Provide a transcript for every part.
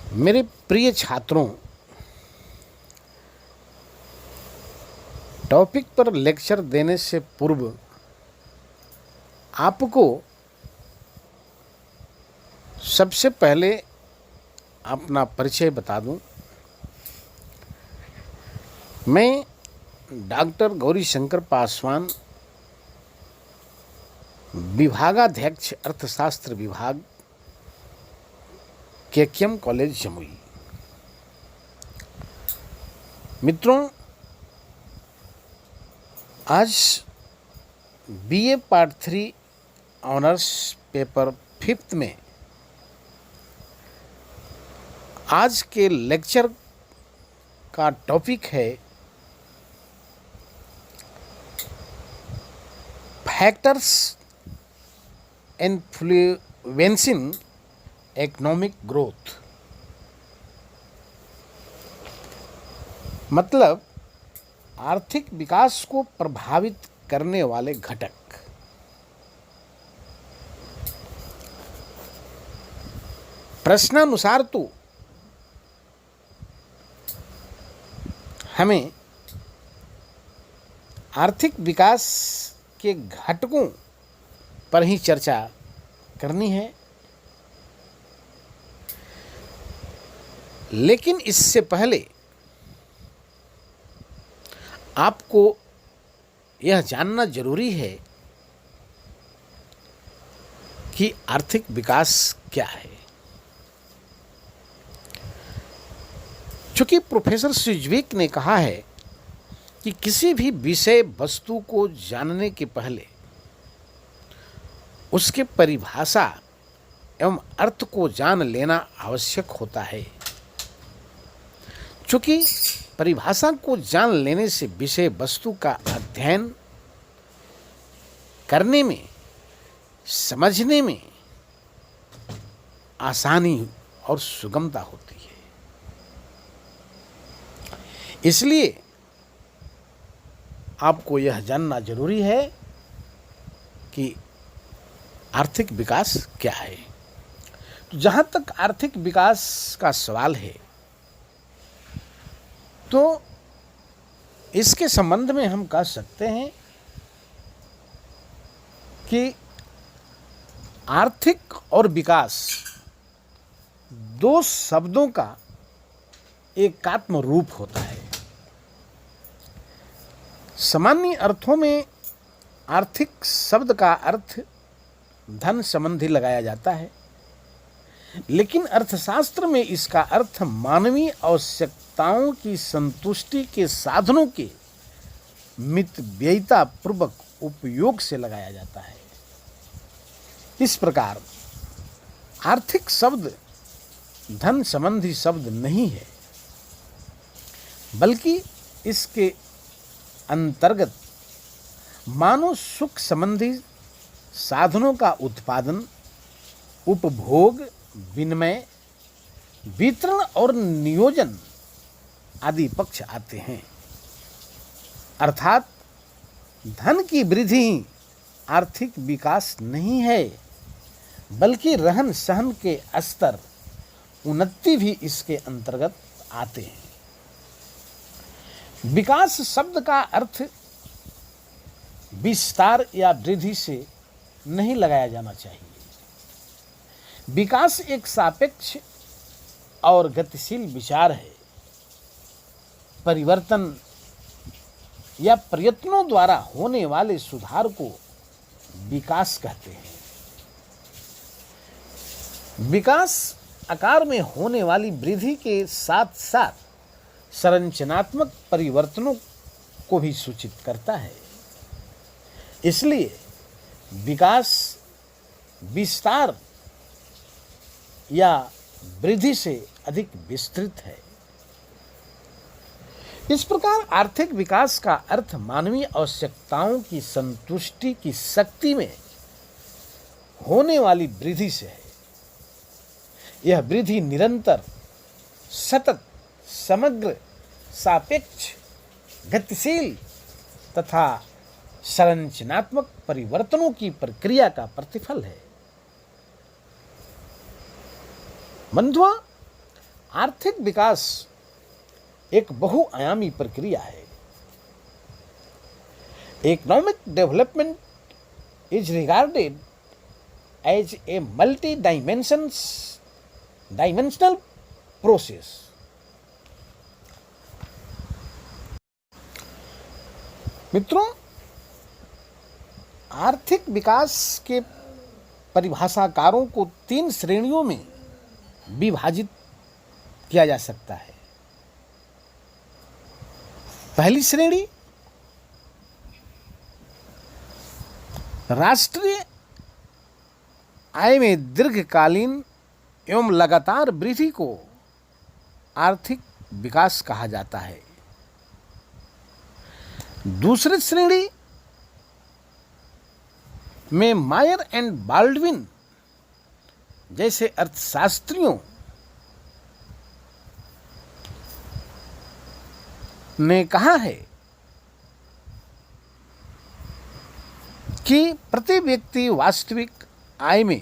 मेरे प्रिय छात्रों, टॉपिक पर लेक्चर देने से पूर्व आपको सबसे पहले अपना परिचय बता दूं। मैं डॉक्टर गौरी शंकर पासवान, विभागाध्यक्ष अर्थशास्त्र विभाग, केकेएम कॉलेज जमुई। मित्रों, आज बीए पार्ट 3 ऑनर्स पेपर 5 में आज के लेक्चर का टॉपिक है फैक्टर्स इन्फ्लुएंसिंग इकोनॉमिक ग्रोथ। मतलब आर्थिक विकास को प्रभावित करने वाले घटक। प्रश्नानुसार तो हमें आर्थिक विकास के घटकों पर ही चर्चा करनी है, लेकिन इससे पहले आपको यह जानना जरूरी है कि आर्थिक विकास क्या है। चूंकि प्रोफेसर सिज्विक ने कहा है कि किसी भी विषय वस्तु को जानने के पहले उसके परिभाषा एवं अर्थ को जान लेना आवश्यक होता है। चूंकि परिभाषा को जान लेने से विषय वस्तु का अध्ययन करने में, समझने में आसानी और सुगमता होती है। इसलिए आपको यह जानना जरूरी है कि आर्थिक विकास क्या है। तो जहां तक आर्थिक विकास का सवाल है, तो इसके संबंध में हम कह सकते हैं कि आर्थिक और विकास दो शब्दों का एकात्म रूप होता है। सामान्य अर्थों में आर्थिक शब्द का अर्थ धन संबंधी लगाया जाता है, लेकिन अर्थशास्त्र में इसका अर्थ मानवीय आवश्यकताओं की संतुष्टि के साधनों के मितव्ययिता पूर्वक उपयोग से लगाया जाता है। इस प्रकार आर्थिक शब्द धन संबंधी शब्द नहीं है, बल्कि इसके अंतर्गत मानव सुख संबंधी साधनों का उत्पादन, उपभोग, विनिमय, वितरण और नियोजन आदि पक्ष आते हैं। अर्थात धन की वृद्धि ही आर्थिक विकास नहीं है, बल्कि रहन सहन के स्तर, उन्नति भी इसके अंतर्गत आते हैं। विकास शब्द का अर्थ विस्तार या वृद्धि से नहीं लगाया जाना चाहिए। विकास एक सापेक्ष और गतिशील विचार है। परिवर्तन या प्रयत्नों द्वारा होने वाले सुधार को विकास कहते हैं। विकास आकार में होने वाली वृद्धि के साथ साथ संरचनात्मक परिवर्तनों को भी सूचित करता है। इसलिए विकास विस्तार या वृद्धि से अधिक विस्तृत है। इस प्रकार आर्थिक विकास का अर्थ मानवीय आवश्यकताओं की संतुष्टि की शक्ति में होने वाली वृद्धि से है। यह वृद्धि निरंतर, सतत, समग्र, सापेक्ष, गतिशील तथा संरचनात्मक परिवर्तनों की प्रक्रिया का प्रतिफल है। बंधुओं, आर्थिक विकास एक बहुआयामी प्रक्रिया है। Economic development is regarded as a dimensional process. मित्रों, आर्थिक विकास के परिभाषाकारों को 3 श्रेणियों में विभाजित किया जा सकता है। पहली श्रेणी राष्ट्रीय आय में दीर्घकालीन एवं लगातार वृद्धि को आर्थिक विकास कहा जाता है। दूसरी श्रेणी में मायर एंड बाल्डविन जैसे अर्थशास्त्रियों ने कहा है कि प्रति व्यक्ति वास्तविक आय में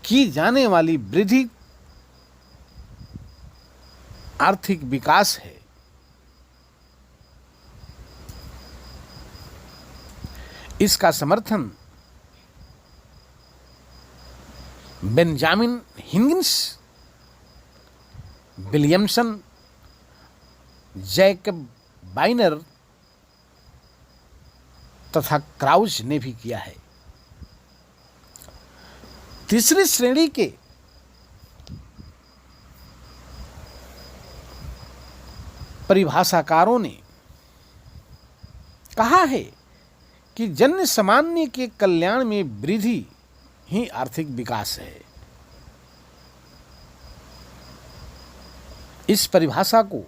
की जाने वाली वृद्धि आर्थिक विकास है। इसका समर्थन बेंजामिन हिगिंस, विलियमसन, जैकब बाइनर तथा क्राउच ने भी किया है। तीसरी श्रेणी के परिभाषाकारों ने कहा है कि जन सामान्य के कल्याण में वृद्धि ही आर्थिक विकास है। इस परिभाषा को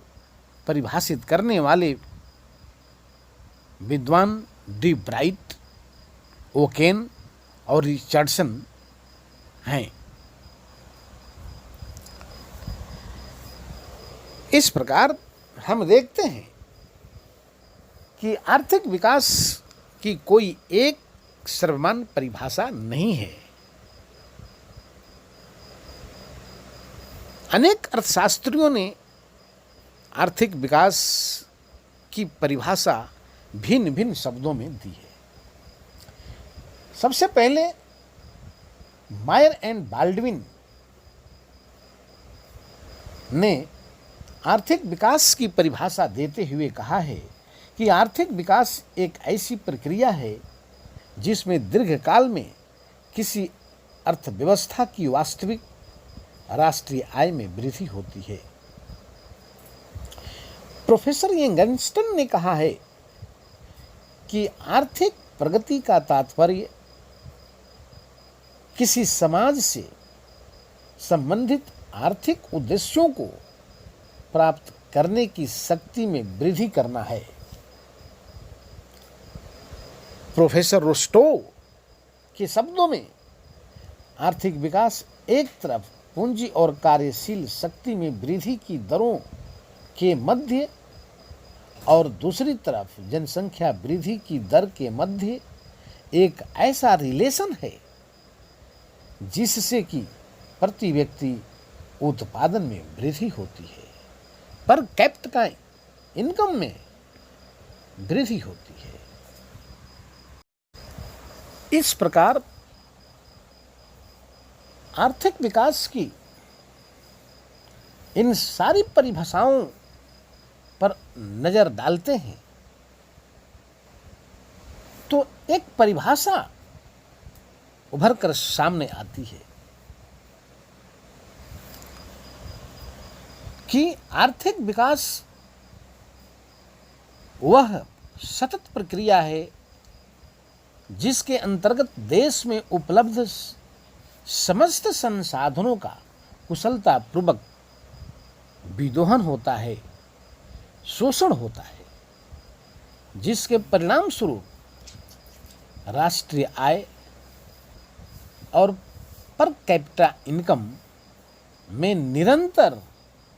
परिभाषित करने वाले विद्वान डी ब्राइट, ओकेन और रिचर्डसन हैं। इस प्रकार हम देखते हैं कि आर्थिक विकास की कोई एक सर्वमान्य परिभाषा नहीं है। अनेक अर्थशास्त्रियों ने आर्थिक विकास की परिभाषा भिन्न भिन्न शब्दों में दी है। सबसे पहले मायर एंड बाल्डविन ने आर्थिक विकास की परिभाषा देते हुए कहा है कि आर्थिक विकास एक ऐसी प्रक्रिया है जिसमें दीर्घकाल में किसी अर्थव्यवस्था की वास्तविक राष्ट्रीय आय में वृद्धि होती है। प्रोफेसर यंगस्टन ने कहा है कि आर्थिक प्रगति का तात्पर्य किसी समाज से संबंधित आर्थिक उद्देश्यों को प्राप्त करने की शक्ति में वृद्धि करना है। प्रोफेसर रोस्टो के शब्दों में आर्थिक विकास एक तरफ पूंजी और कार्यशील शक्ति में वृद्धि की दरों के मध्य और दूसरी तरफ जनसंख्या वृद्धि की दर के मध्य एक ऐसा रिलेशन है जिससे कि प्रति व्यक्ति उत्पादन में वृद्धि होती है, पर कैपिटा इनकम में वृद्धि होती है। इस प्रकार आर्थिक विकास की इन सारी परिभाषाओं पर नजर डालते हैं तो एक परिभाषा उभर कर सामने आती है कि आर्थिक विकास वह सतत प्रक्रिया है जिसके अंतर्गत देश में उपलब्ध समस्त संसाधनों का कुशलता पूर्वक विदोहन होता है, शोषण होता है, जिसके परिणाम स्वरूप राष्ट्रीय आय और पर कैपिटा इनकम में निरंतर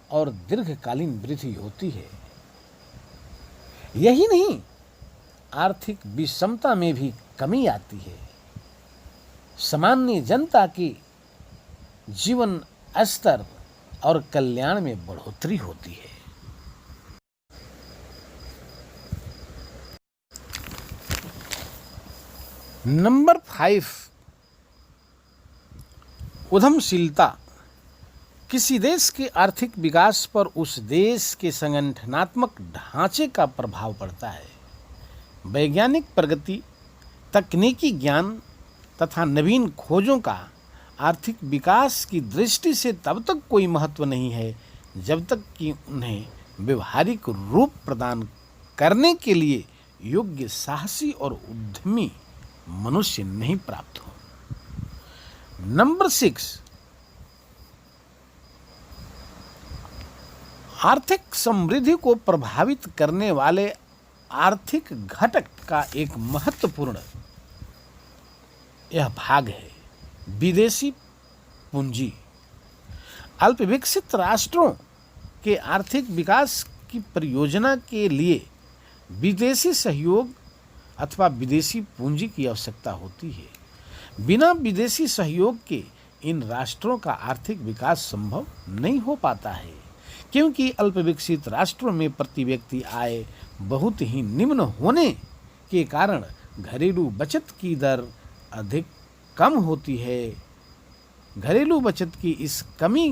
और दीर्घकालीन वृद्धि होती है। यही नहीं, आर्थिक विषमता में भी कमी आती है। सामान्य जनता की जीवन स्तर और कल्याण में बढ़ोतरी होती है। नंबर 5, उद्यमशीलता किसी देश के आर्थिक विकास पर उस देश के संगठनात्मक ढांचे का प्रभाव पड़ता है। वैज्ञानिक प्रगति, तकनीकी ज्ञान तथा नवीन खोजों का आर्थिक विकास की दृष्टि से तब तक कोई महत्व नहीं है जब तक कि उन्हें व्यवहारिक रूप प्रदान करने के लिए योग्य, साहसी और उद्यमी मनुष्य नहीं प्राप्त हो। नंबर 6, आर्थिक समृद्धि को प्रभावित करने वाले आर्थिक घटक का एक महत्वपूर्ण यह भाग है विदेशी पूंजी। अल्पविकसित राष्ट्रों के आर्थिक विकास की परियोजना के लिए विदेशी सहयोग अथवा विदेशी पूंजी की आवश्यकता होती है। बिना विदेशी सहयोग के इन राष्ट्रों का आर्थिक विकास संभव नहीं हो पाता है, क्योंकि अल्पविकसित राष्ट्रों में प्रति व्यक्ति आय बहुत ही निम्न होने के कारण घरेलू बचत की दर अधिक कम होती है। घरेलू बचत की इस कमी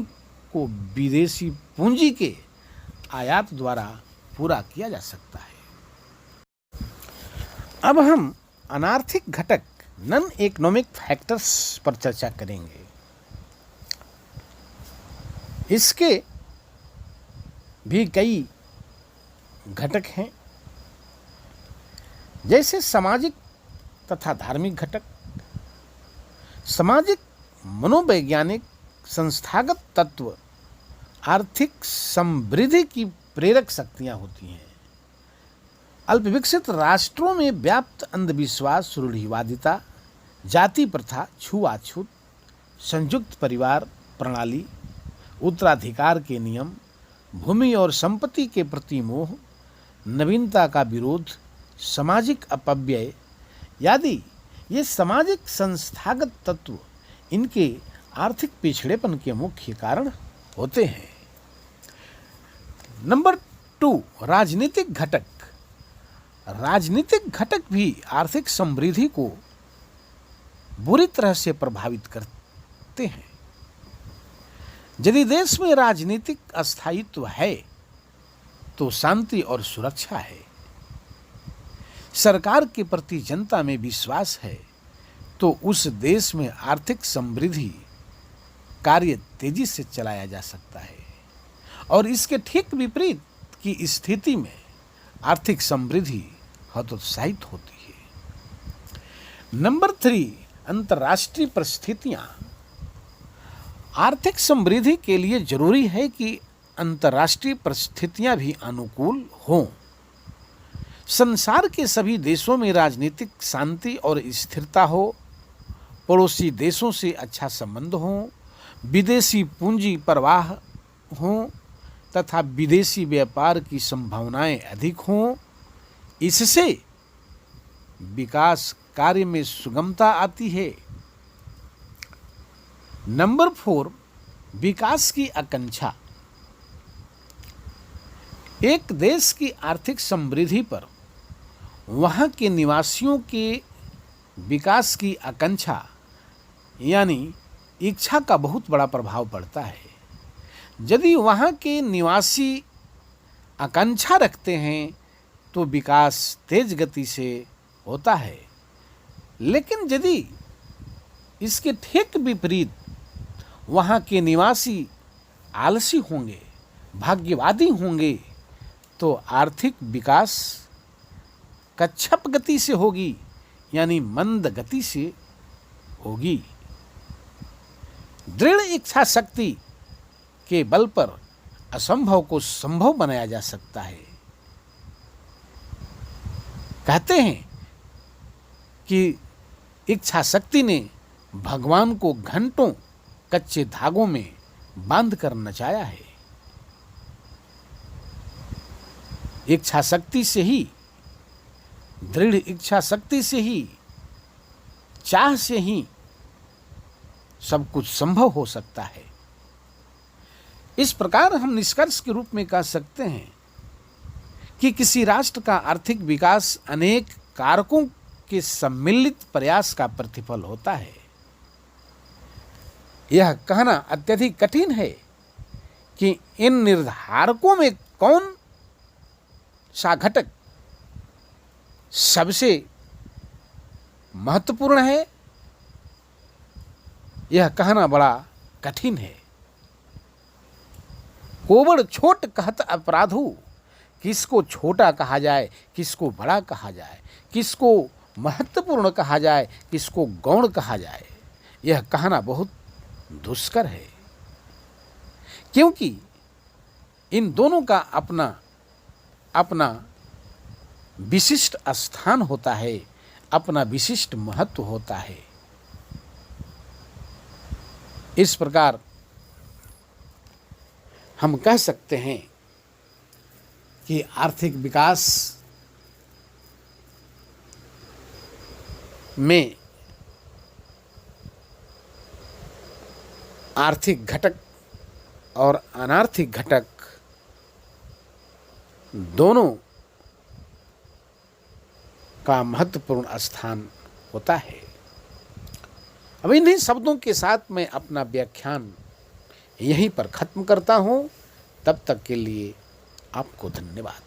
को विदेशी पूंजी के आयात द्वारा पूरा किया जा सकता है। अब हम अनार्थिक घटक, नॉन इकोनॉमिक फैक्टर्स पर चर्चा करेंगे। इसके भी कई घटक हैं, जैसे सामाजिक तथा धार्मिक घटक। सामाजिक, मनोवैज्ञानिक, संस्थागत तत्व आर्थिक समृद्धि की प्रेरक शक्तियां होती हैं। अल्पविकसित राष्ट्रों में व्याप्त अंधविश्वास, रूढ़िवादिता, जाति प्रथा, छुआछूत, संयुक्त परिवार प्रणाली, उत्तराधिकार के नियम, भूमि और संपत्ति के प्रति मोह, नवीनता का विरोध, सामाजिक अपव्यय आदि ये सामाजिक संस्थागत तत्व इनके आर्थिक पिछड़ेपन के मुख्य कारण होते हैं। नंबर 2, राजनीतिक घटक। राजनीतिक घटक भी आर्थिक समृद्धि को बुरी तरह से प्रभावित करते हैं। यदि देश में राजनीतिक अस्थायित्व है तो शांति और सुरक्षा है, सरकार के प्रति जनता में विश्वास है, तो उस देश में आर्थिक समृद्धि कार्य तेजी से चलाया जा सकता है। और इसके ठीक विपरीत की स्थिति में आर्थिक समृद्धि हतोत्साहित होती है। नंबर 3, अंतर्राष्ट्रीय परिस्थितियां। आर्थिक समृद्धि के लिए जरूरी है कि अंतर्राष्ट्रीय परिस्थितियां भी अनुकूल हों। संसार के सभी देशों में राजनीतिक शांति और स्थिरता हो, पड़ोसी देशों से अच्छा संबंध हो, विदेशी पूंजी प्रवाह हो तथा विदेशी व्यापार की संभावनाएं अधिक हों। इससे विकास कार्य में सुगमता आती है। नंबर 4, विकास की आकांक्षा। एक देश की आर्थिक समृद्धि पर वहां के निवासियों के विकास की आकांक्षा यानी इच्छा का बहुत बड़ा प्रभाव पड़ता है। यदि वहां के निवासी आकांक्षा रखते हैं तो विकास तेज गति से होता है, लेकिन यदि इसके ठीक विपरीत वहां के निवासी आलसी होंगे, भाग्यवादी होंगे, तो आर्थिक विकास कच्छप गति से होगी, यानी मंद गति से होगी। दृढ़ इच्छा शक्ति के बल पर असंभव को संभव बनाया जा सकता है। कहते हैं कि इच्छा शक्ति ने भगवान को घंटों कच्चे धागों में बांध कर नचाया है। इच्छा शक्ति से ही, दृढ़ इच्छा शक्ति से ही, चाह से ही सब कुछ संभव हो सकता है। इस प्रकार हम निष्कर्ष के रूप में कह सकते हैं कि किसी राष्ट्र का आर्थिक विकास अनेक कारकों के सम्मिलित प्रयास का प्रतिफल होता है। यह कहना अत्यधिक कठिन है कि इन निर्धारकों में कौन सा घटक सबसे महत्वपूर्ण है, यह कहना बड़ा कठिन है। कोबड़ छोट कहत अपराधु, किसको छोटा कहा जाए, किसको बड़ा कहा जाए, किसको महत्वपूर्ण कहा जाए, किसको गौण कहा जाए, यह कहना बहुत दुष्कर है, क्योंकि इन दोनों का अपना अपना विशिष्ट स्थान होता है, अपना विशिष्ट महत्व होता है। इस प्रकार हम कह सकते हैं कि आर्थिक विकास में आर्थिक घटक और अनार्थिक घटक दोनों का महत्वपूर्ण स्थान होता है। अब इन्हीं शब्दों के साथ मैं अपना व्याख्यान यहीं पर खत्म करता हूं। तब तक के लिए आपको धन्यवाद।